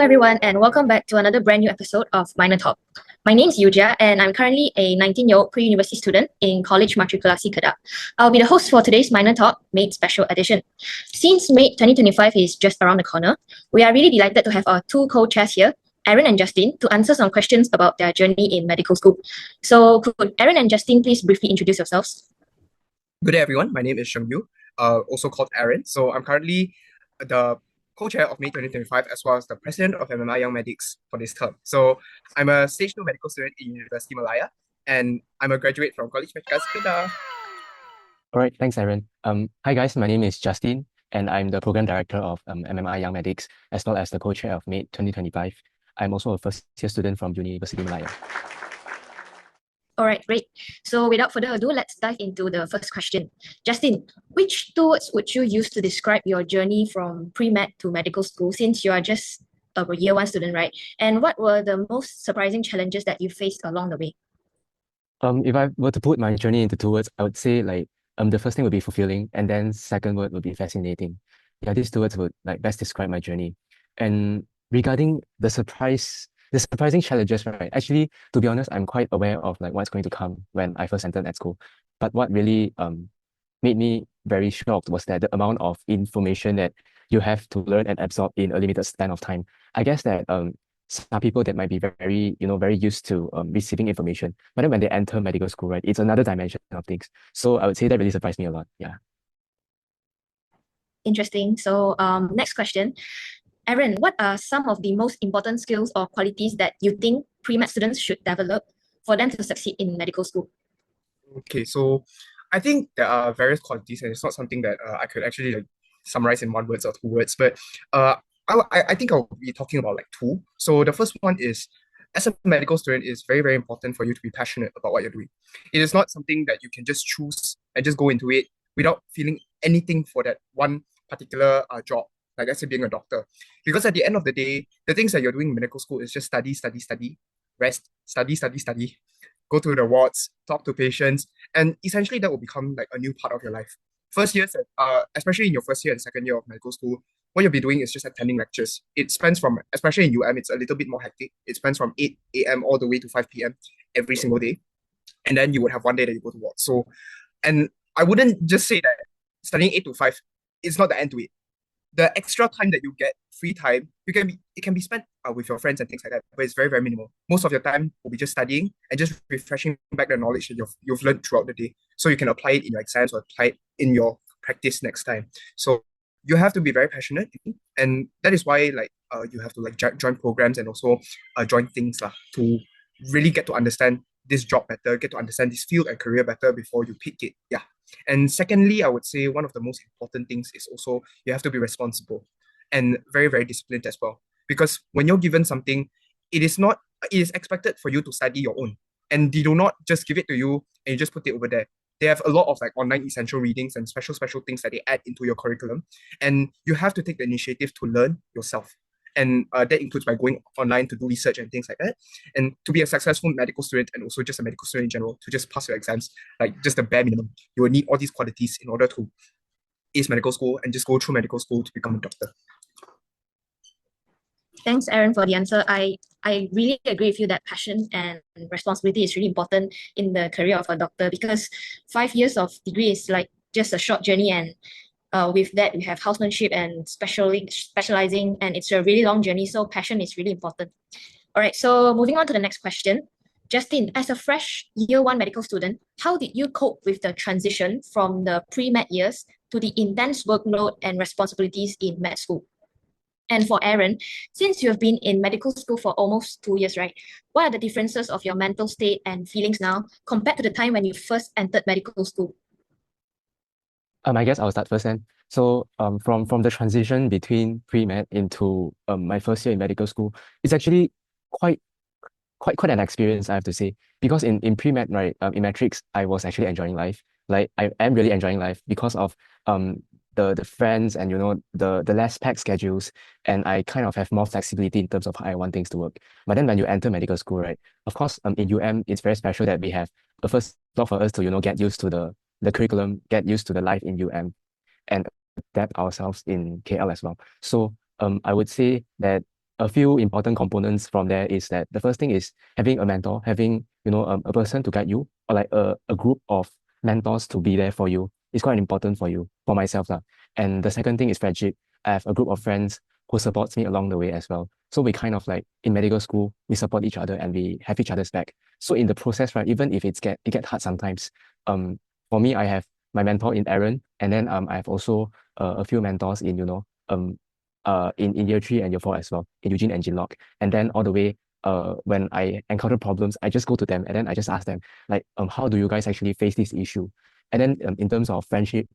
everyone, and welcome back to another brand new episode of Minor Talk. My name is Yuja, and I'm currently a 19-year-old pre-university student in College Matrikulasi Kedah. I'll be the host for today's Minor Talk MAID Special Edition. Since MAID 2025 is just around the corner, we are really delighted to have our two co-chairs here, Aaron and Justin, to answer some questions about their journey in medical school. So could Aaron and Justin please briefly introduce yourselves? Good day, everyone. My name is Sheng Yu, also called Aaron. So I'm currently the co-chair of May 2025 as well as the president of MMIYM Medics for this term. So I'm a stage 2 medical student in University Malaya, and I'm a graduate from College Matrikulasi Kedah. All right, thanks, Aaron. Hi guys, my name is Justin, and I'm the program director of MMIYM Medics as well as the co-chair of MAID 2025. I'm also a first-year student from University Malaya. All right, great. So without further ado, let's dive into the first question. Justin, which two words would you use to describe your journey from pre-med to medical school, since you are just a year one student, right? And what were the most surprising challenges that you faced along the way? If I were to put my journey into two words, I would say the first thing would be fulfilling, and then second word would be fascinating. Yeah, these two words would best describe my journey. And regarding the surprising challenges, right? Actually, to be honest, I'm quite aware of what's going to come when I first entered med school. But what really made me very shocked was that the amount of information that you have to learn and absorb in a limited span of time. I guess that some people that might be very used to receiving information, but then when they enter medical school, right, it's another dimension of things. So I would say that really surprised me a lot. Yeah. Interesting. So next question. Aaron, what are some of the most important skills or qualities that you think pre-med students should develop for them to succeed in medical school? Okay, so I think there are various qualities, and it's not something that I could actually summarize in one word or two words, but I think I'll be talking about two. So the first one is, as a medical student, it's very, very important for you to be passionate about what you're doing. It is not something that you can just choose and just go into it without feeling anything for that one particular job, like let's say being a doctor. Because at the end of the day, the things that you're doing in medical school is just study, study, study, rest, study, study, study, go to the wards, talk to patients, and essentially that will become a new part of your life. First years, especially in your first year and second year of medical school, what you'll be doing is just attending lectures. It spans from, especially in UM, it's a little bit more hectic. It spans from 8 a.m. all the way to 5 p.m. every single day. And then you would have one day that you go to work. So, and I wouldn't just say that studying 8 to 5 is not the end to it. The extra time that you get, free time, it can be spent with your friends and things like that, but it's very, very minimal. Most of your time will be just studying and just refreshing back the knowledge that you've learned throughout the day, so you can apply it in your exams or apply it in your practice next time. So you have to be very passionate, and that is why you have to join programs and also join things to really get to understand this job better, get to understand this field and career better before you pick it. Yeah. And secondly, I would say one of the most important things is also you have to be responsible and very, very disciplined as well. Because when you're given something, it is expected for you to study your own. And they do not just give it to you and you just put it over there. They have a lot of online essential readings and special things that they add into your curriculum. And you have to take the initiative to learn yourself. And that includes by going online to do research and things like that. And to be a successful medical student, and also just a medical student in general, to just pass your exams, just the bare minimum, you will need all these qualities in order to ace medical school and just go through medical school to become a doctor. Thanks, Aaron, for the answer. I really agree with you that passion and responsibility is really important in the career of a doctor, because 5 years of degree is just a short journey, and with that we have housemanship and specializing, and it's a really long journey. So passion is really important. All right, so moving on to the next question. Justin, as a fresh year one medical student, how did you cope with the transition from the pre-med years to the intense workload and responsibilities in med school? And for Aaron, since you have been in medical school for almost 2 years, right? What are the differences of your mental state and feelings now compared to the time when you first entered medical school? I guess I'll start first then. So from the transition between pre-med into my first year in medical school, it's actually quite an experience, I have to say. Because in pre-med, right, in matrix, I was actually enjoying life. I am really enjoying life because of the friends and the less packed schedules, and I kind of have more flexibility in terms of how I want things to work. But then when you enter medical school, right, of course, in UM, it's very special that we have the first floor for us to get used to the curriculum, get used to the life in UM, and adapt ourselves in KL as well. So I would say that a few important components from there is that the first thing is having a mentor, having, a person to guide you, or like a group of mentors to be there for you is quite important for you, for myself lah. And the second thing is friendship. I have a group of friends who supports me along the way as well. So we kind of like in medical school, we support each other and we have each other's back. So in the process, right, even if it get hard sometimes, for me, I have my mentor in Aaron, and then I have also a few mentors in, in year 3 and year 4 as well, in Eugene and Jinlock. And then all the way, when I encounter problems, I just go to them and then I just ask them, like, how do you guys actually face this issue? And then in terms of friendship,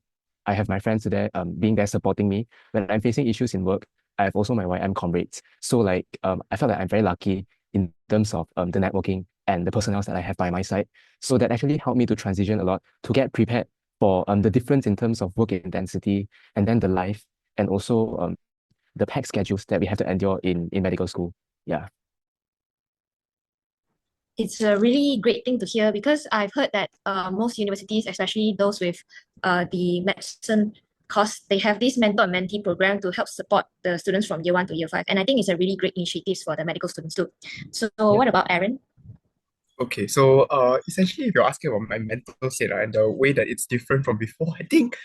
I have my friends there, being there supporting me. When I'm facing issues in work, I have also my YM comrades. So like, I felt like I'm very lucky in terms of the networking and the personnel that I have by my side. So that actually helped me to transition a lot, to get prepared for the difference in terms of work intensity, and then the life, and also the packed schedules that we have to endure in medical school. Yeah. It's a really great thing to hear because I've heard that most universities, especially those with the medicine course, they have this mentor and mentee program to help support the students from year 1 to year 5. And I think it's a really great initiative for the medical students too. So Yeah. what about Aaron? Okay, so essentially, if you're asking about my mental state and the way that it's different from before, I think,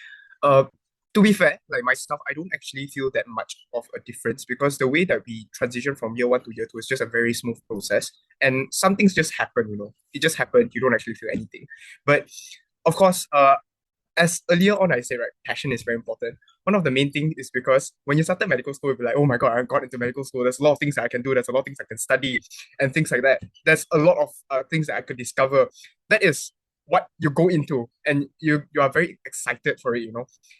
uh, to be fair, like my stuff, I don't actually feel that much of a difference because the way that we transition from year 1 to year 2 is just a very smooth process, and some things just happen. It just happened. You don't actually feel anything, but of course, as earlier on I said, right, passion is very important. One of the main things is because when you started medical school, you'll be like, oh my God, I got into medical school. There's a lot of things that I can do. There's a lot of things I can study and things like that. There's a lot of things that I could discover. That is what you go into, and you are very excited for it.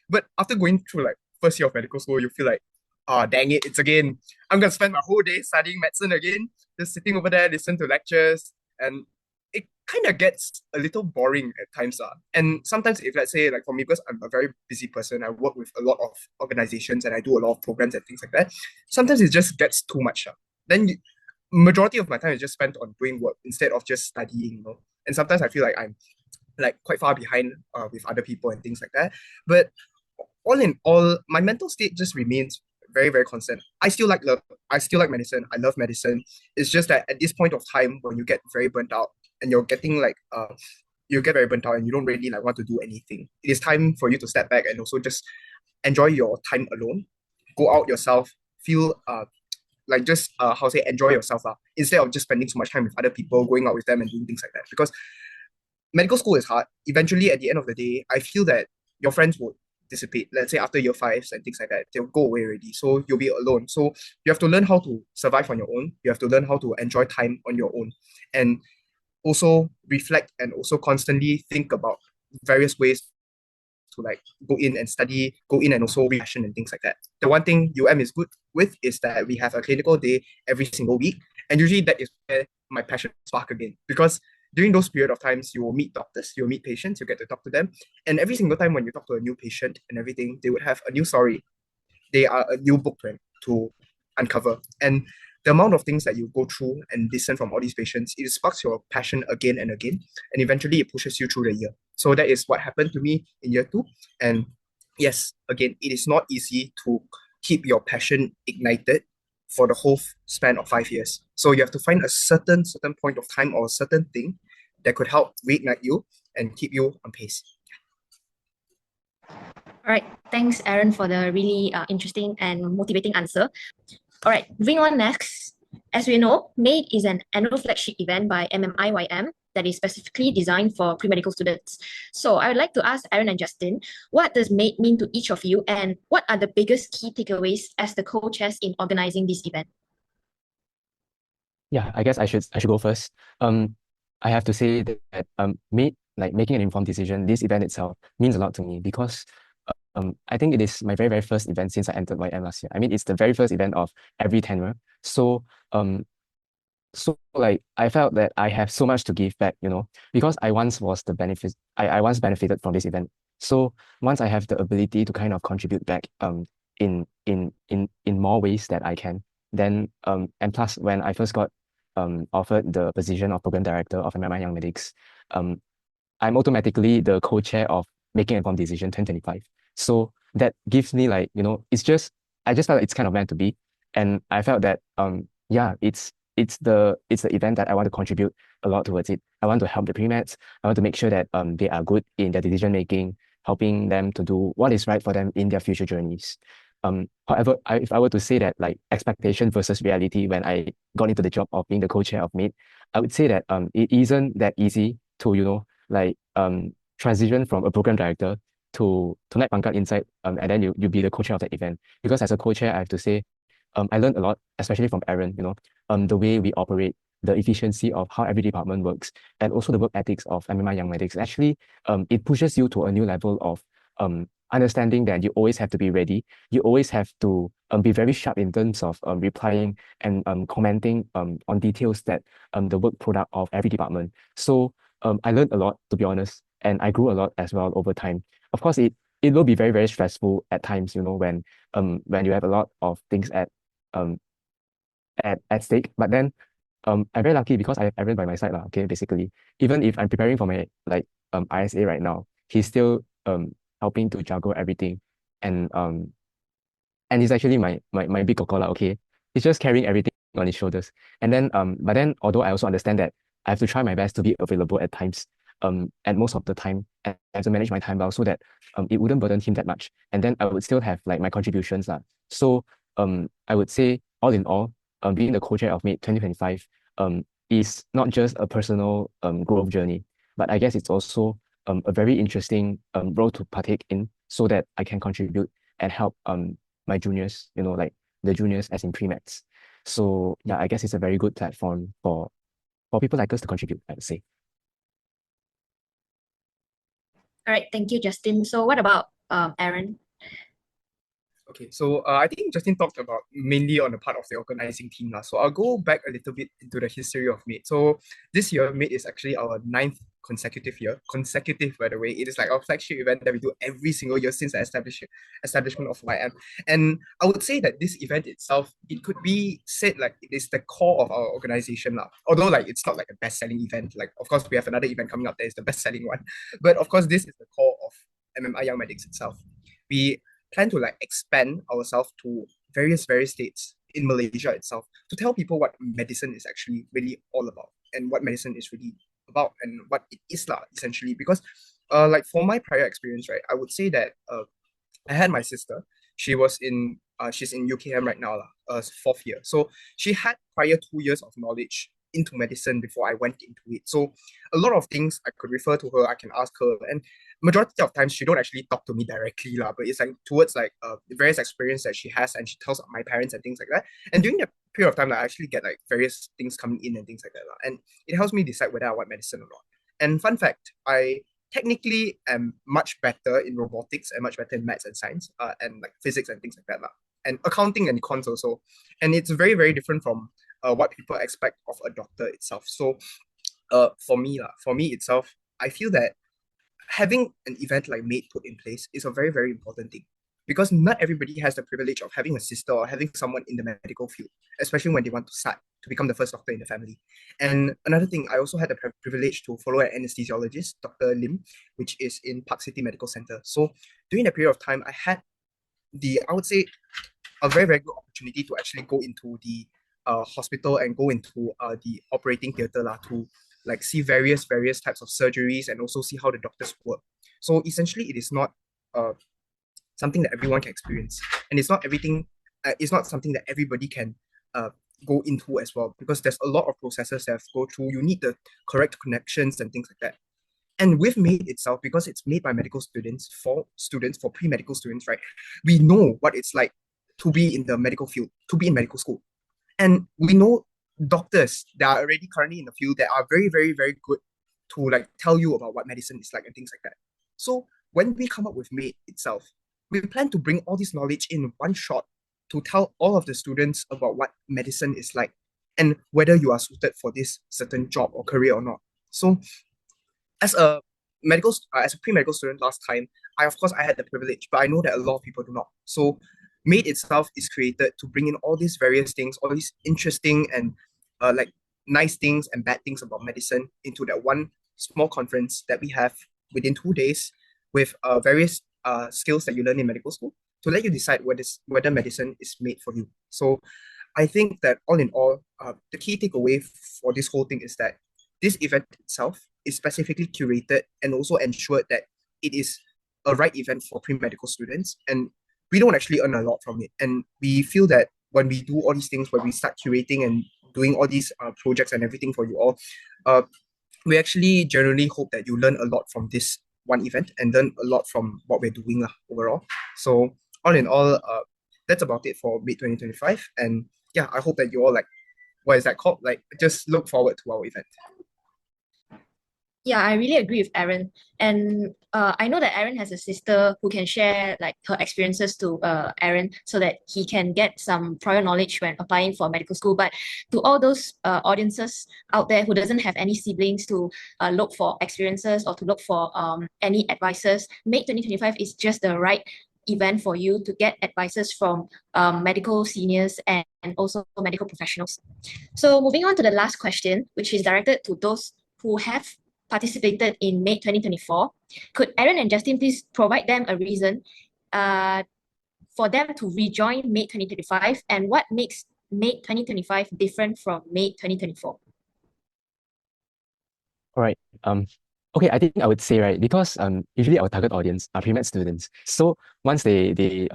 But after going through like first year of medical school, you feel like, oh, dang it, it's again. I'm going to spend my whole day studying medicine again, just sitting over there, listen to lectures, and it kind of gets a little boring at times. And sometimes, if let's say, like for me, because I'm a very busy person, I work with a lot of organizations and I do a lot of programs and things like that. Sometimes it just gets too much. Then majority of my time is just spent on doing work instead of just studying. And sometimes I feel like I'm like quite far behind with other people and things like that. But all in all, my mental state just remains very, very constant. I still like medicine. I love medicine. It's just that at this point of time when you get very burnt out and you're getting like you get very burnt out and you don't really like want to do anything. It is time for you to step back and also just enjoy your time alone. Go out yourself, feel like just how to say enjoy yourself instead of just spending so much time with other people, going out with them and doing things like that. Because medical school is hard. Eventually, at the end of the day, I feel that your friends would dissipate. Let's say after year 5s and things like that, they'll go away already. So you'll be alone. So you have to learn how to survive on your own. You have to learn how to enjoy time on your own, and also reflect and also constantly think about various ways to like go in and study, go in and also passion and things like that. The one thing UM is good with is that we have a clinical day every single week, and usually that is where my passion spark again, because during those period of times you will meet doctors, you'll meet patients, you get to talk to them, and every single time when you talk to a new patient and everything, they would have a new story. They are a new book to uncover, and the amount of things that you go through and listen from all these patients, it sparks your passion again and again, and eventually it pushes you through the year. So that is what happened to me in year 2. And yes, again, it is not easy to keep your passion ignited for the whole span of 5 years. So you have to find a certain point of time or a certain thing that could help reignite you and keep you on pace. All right, thanks, Aaron, for the really interesting and motivating answer. All right, moving on next. As we know, MAID is an annual flagship event by MMIYM that is specifically designed for pre-medical students. So I would like to ask Aaron and Justin, what does MAID mean to each of you, and what are the biggest key takeaways as the co-chairs in organizing this event? Yeah, I guess I should go first. I have to say that making an informed decision, this event itself means a lot to me because I think it is my very, very first event since I entered YM last year. I mean, it's the very first event of every tenure. So like I felt that I have so much to give back, because I once was the benefit I once benefited from this event. So once I have the ability to kind of contribute back in more ways that I can, then and plus when I first got offered the position of program director of MMI Young Medics, I'm automatically the co-chair of Making Informed Decision 2025. So that gives me like, I just felt like it's kind of meant to be. And I felt that yeah, it's the event that I want to contribute a lot towards it. I want to help the pre-meds. I want to make sure that they are good in their decision making, helping them to do what is right for them in their future journeys. However, if I were to say that like expectation versus reality when I got into the job of being the co-chair of MAID, I would say that it isn't that easy to, like transition from a program director to night pangkat inside and then you be the co-chair of that event. Because as a co-chair, I have to say, I learned a lot, especially from Aaron, the way we operate, the efficiency of how every department works, and also the work ethics of MMI Young Medics. Actually, it pushes you to a new level of understanding that you always have to be ready. You always have to be very sharp in terms of replying and commenting on details that the work product of every department. So I learned a lot, to be honest, and I grew a lot as well over time. Of course, it will be very, very stressful at times, when you have a lot of things um at stake. But then I'm very lucky because I have Aaron by my side, lah, okay, basically. Even if I'm preparing for my like ISA right now, he's still helping to juggle everything. And he's actually my big kokola, okay? He's just carrying everything on his shoulders. And then but then although I also understand that I have to try my best to be available at times, at most of the time, and to manage my time well so that it wouldn't burden him that much. And then I would still have like my contributions. So I would say all in all, being the co-chair of MAID 2025 is not just a personal growth journey, but I guess it's also a very interesting role to partake in so that I can contribute and help my juniors, like the juniors as in pre-meds. So yeah, I guess it's a very good platform for people like us to contribute, I would say. All right, thank you, Justin. So what about Aaron? Okay, so I think Justin talked about mainly on the part of the organizing team. So I'll go back a little bit into the history of MAID. So this year, MAID is actually our ninth consecutive year. Consecutive, by the way. It is like our flagship event that we do every single year since the establishment of YM. And I would say that this event itself, it could be said like it is the core of our organization. Although like it's not like a best-selling event. Like, of course, we have another event coming up that is the best-selling one. But of course, this is the core of MMI Young Medics itself. We plan to like expand ourselves to various states in Malaysia itself to tell people what medicine is actually really all about and what medicine is really about and what it is essentially. Because like for my prior experience, right, I would say that I had my sister. She's in UKM right now, fourth year. So she had prior 2 years of knowledge into medicine before I went into it. So a lot of things I could refer to her, I can ask her, and majority of times she don't actually talk to me directly, but it's like towards like various experience that she has, and she tells my parents and things like that. And during that period of time, I actually get like various things coming in and things like that, and it helps me decide whether I want medicine or not. And fun fact, I technically am much better in robotics and much better in maths and science, and like physics and things like that, and accounting and econs also. And it's very, very different from what people expect of a doctor itself. So for me itself, I feel that having an event like MAID put in place is a very, very important thing, because not everybody has the privilege of having a sister or having someone in the medical field, especially when they want to start to become the first doctor in the family. And another thing, I also had the privilege to follow an anesthesiologist, Dr. Lim, which is in Park City Medical Center. So during that period of time, I had I would say, a very, very good opportunity to actually go into the hospital and go into the operating theater to like see various types of surgeries and also see how the doctors work. So essentially, it is not uh, something that everyone can experience, and it's not everything. It's not something that everybody can go into as well, because there's a lot of processes that have to go through. You need the correct connections and things like that. And with MAID itself, because it's made by medical students, for pre-medical students, right? We know what it's like to be in the medical field, to be in medical school. And we know doctors that are already currently in the field that are very, very, very good to like tell you about what medicine is like and things like that. So when we come up with MAID itself, we plan to bring all this knowledge in one shot to tell all of the students about what medicine is like and whether you are suited for this certain job or career or not. So as a as a pre-medical student last time, I had the privilege, but I know that a lot of people do not. So MAID itself is created to bring in all these various things, all these interesting and like nice things and bad things about medicine into that one small conference that we have within 2 days with various skills that you learn in medical school, to let you decide whether medicine is made for you. So I think that all in all, the key takeaway for this whole thing is that this event itself is specifically curated and also ensured that it is a right event for pre-medical students. And we don't actually earn a lot from it. And we feel that when we do all these things, when we start curating and doing all these projects and everything for you all, uh, we actually generally hope that you learn a lot from this one event and learn a lot from what we're doing overall. So all in all, that's about it for mid 2025. And yeah, I hope that you all like, what is that called? Like, just look forward to our event. Yeah, I really agree with Aaron. And I know that Aaron has a sister who can share like her experiences to Aaron so that he can get some prior knowledge when applying for medical school. But to all those audiences out there who doesn't have any siblings to look for experiences or to look for any advices, May 2025 is just the right event for you to get advices from medical seniors and also medical professionals. So moving on to the last question, which is directed to those who have participated in May 2024. Could Aaron and Justin please provide them a reason uh, for them to rejoin May 2025 and what makes May 2025 different from May 2024? All right. Okay, I think I would say, right, because usually our target audience are pre-med students. So once they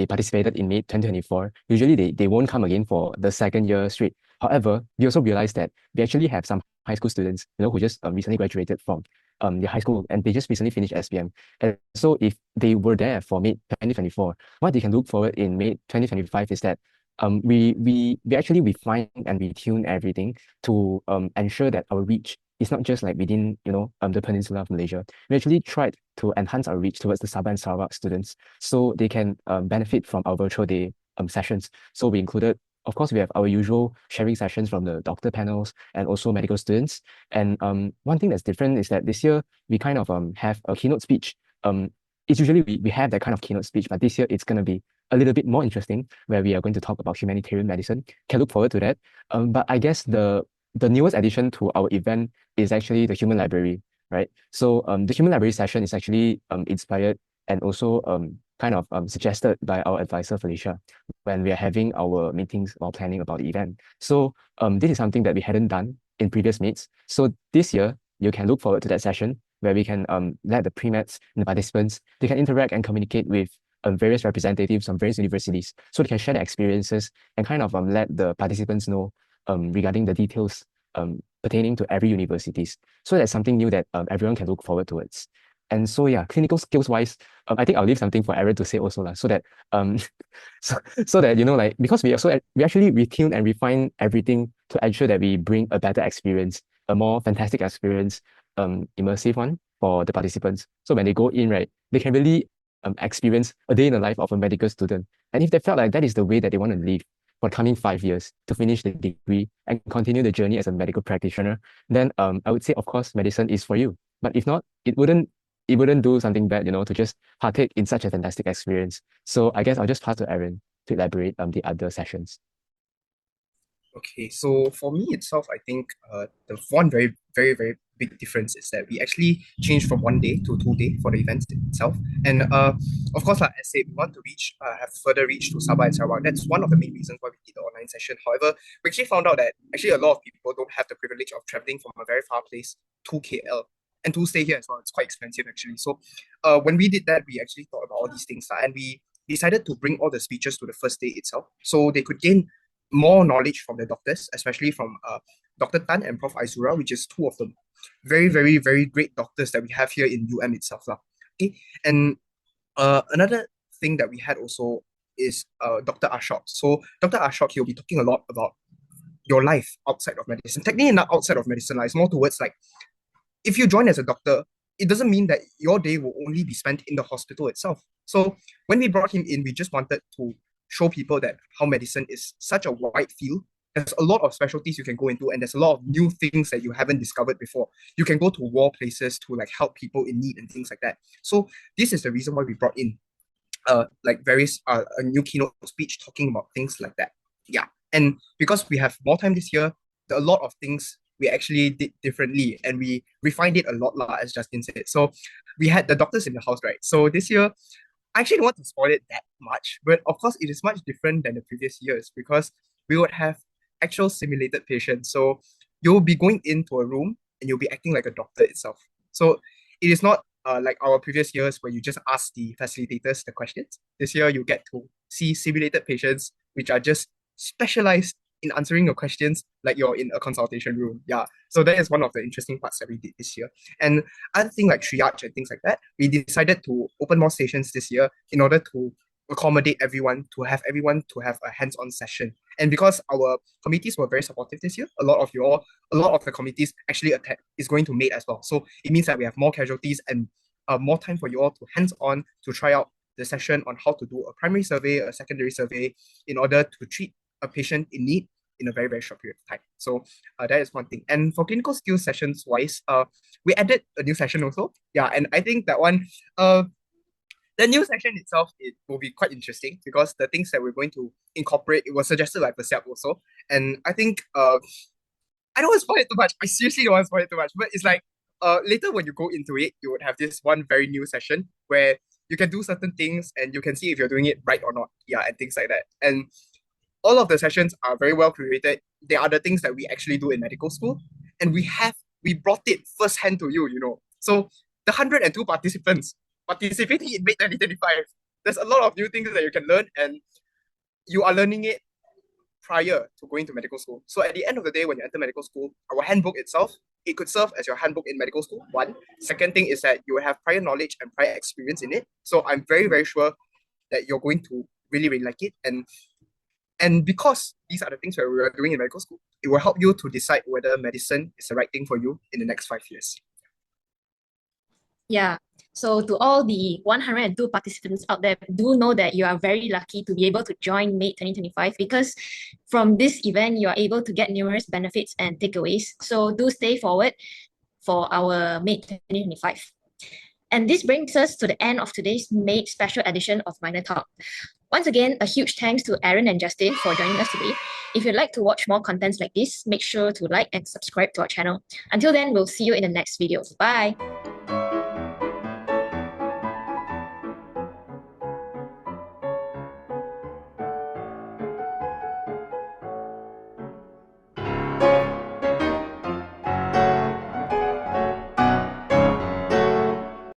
participated in May 2024, usually they won't come again for the second year straight. However, we also realized that we actually have some high school students, who just recently graduated from their high school and they just recently finished SPM. And so if they were there for May 2024, what they can look forward in May 2025 is that we actually refine and retune everything to ensure that our reach it's not just like within, the peninsula of Malaysia. We actually tried to enhance our reach towards the Sabah and Sarawak students so they can benefit from our virtual day sessions. So we included, of course, we have our usual sharing sessions from the doctor panels and also medical students. And one thing that's different is that this year we kind of have a keynote speech. It's usually we have that kind of keynote speech, but this year it's going to be a little bit more interesting where we are going to talk about humanitarian medicine. Can look forward to that. But I guess the newest addition to our event is actually the human library, right? So the human library session is actually inspired and also kind of suggested by our advisor Felicia when we are having our meetings or planning about the event. So this is something that we hadn't done in previous meets. So this year you can look forward to that session where we can let the pre-meds and the participants they can interact and communicate with various representatives from various universities so they can share their experiences and kind of let the participants know regarding the details pertaining to every universities. So that's something new that everyone can look forward towards. And so yeah, clinical skills wise, I think I'll leave something for Aaron to say also so that so that like because we actually retune and refine everything to ensure that we bring a better experience, a more fantastic experience, immersive one for the participants. So when they go in, right, they can really experience a day in the life of a medical student. And if they felt like that is the way that they want to live for the coming 5 years to finish the degree and continue the journey as a medical practitioner, then I would say, of course, medicine is for you. But if not, it wouldn't do something bad, to just partake in such a fantastic experience. So I guess I'll just pass to Aaron to elaborate the other sessions. Okay, so for me itself, I think the one very, very, very big difference is that we actually changed from 1 day to 2 day for the event itself. And of course, like I said, we want to have further reach to Sabah and Sarawak. That's one of the main reasons why we did the online session. However, we actually found out that actually a lot of people don't have the privilege of traveling from a very far place to KL and to stay here as well. It's quite expensive actually. So when we did that, we actually thought about all these things and we decided to bring all the speeches to the first day itself so they could gain more knowledge from the doctors, especially from Dr. Tan and Prof. Aizura, which is two of the very, very, very great doctors that we have here in UM itself. Okay? And another thing that we had also is Dr. Ashok. So Dr. Ashok, he'll be talking a lot about your life outside of medicine. Technically not outside of medicine, it's more towards like, if you join as a doctor, it doesn't mean that your day will only be spent in the hospital itself. So when we brought him in, we just wanted to show people that how medicine is such a wide field. There's a lot of specialties you can go into, and there's a lot of new things that you haven't discovered before. You can go to war places to like help people in need and things like that. So this is the reason why we brought in like various a new keynote speech talking about things like that. Yeah, and because we have more time this year, a lot of things we actually did differently and we refined it a lot, as Justin said. So we had the doctors in the house, right? So this year I actually don't want to spoil it that much, but of course, it is much different than the previous years because we would have actual simulated patients. So you'll be going into a room and you'll be acting like a doctor itself. So it is not like our previous years where you just ask the facilitators the questions. This year, you get to see simulated patients, which are just specialized in answering your questions like you're in a consultation room. Yeah. So that is one of the interesting parts that we did this year. And other thing like triage and things like that, we decided to open more stations this year in order to accommodate everyone, to have everyone to have a hands-on session. And because our committees were very supportive this year, a lot of the committees actually attack is going to MAID as well. So it means that we have more casualties and more time for you all to hands-on to try out the session on how to do a primary survey, a secondary survey, in order to treat a patient in need in a very, very short period of time. So that is one thing. And for clinical skills sessions wise, we added a new session also. Yeah, and I think that one, the new session itself, it will be quite interesting because the things that we're going to incorporate, it was suggested by Perseap also. And I think, I don't want to spoil it too much. I seriously don't want to spoil it too much, but it's like, later when you go into it, you would have this one very new session where you can do certain things and you can see if you're doing it right or not. Yeah, and things like that. And all of the sessions are very well curated. They are the things that we actually do in medical school. And we brought it firsthand to you, you know. So the 102 participants participating in May 2025, there's a lot of new things that you can learn, and you are learning it prior to going to medical school. So at the end of the day, when you enter medical school, our handbook itself, it could serve as your handbook in medical school. One. Second thing is that you will have prior knowledge and prior experience in it. So I'm very, very sure that you're going to really, really like it. And because these are the things that we are doing in medical school, it will help you to decide whether medicine is the right thing for you in the next 5 years. Yeah. So to all the 102 participants out there, do know that you are very lucky to be able to join MAID 2025 because from this event, you are able to get numerous benefits and takeaways. So do stay forward for our MAID 2025. And this brings us to the end of today's MAID special edition of Minor Talk. Once again, a huge thanks to Aaron and Justin for joining us today. If you'd like to watch more contents like this, make sure to like and subscribe to our channel. Until then, we'll see you in the next video. Bye!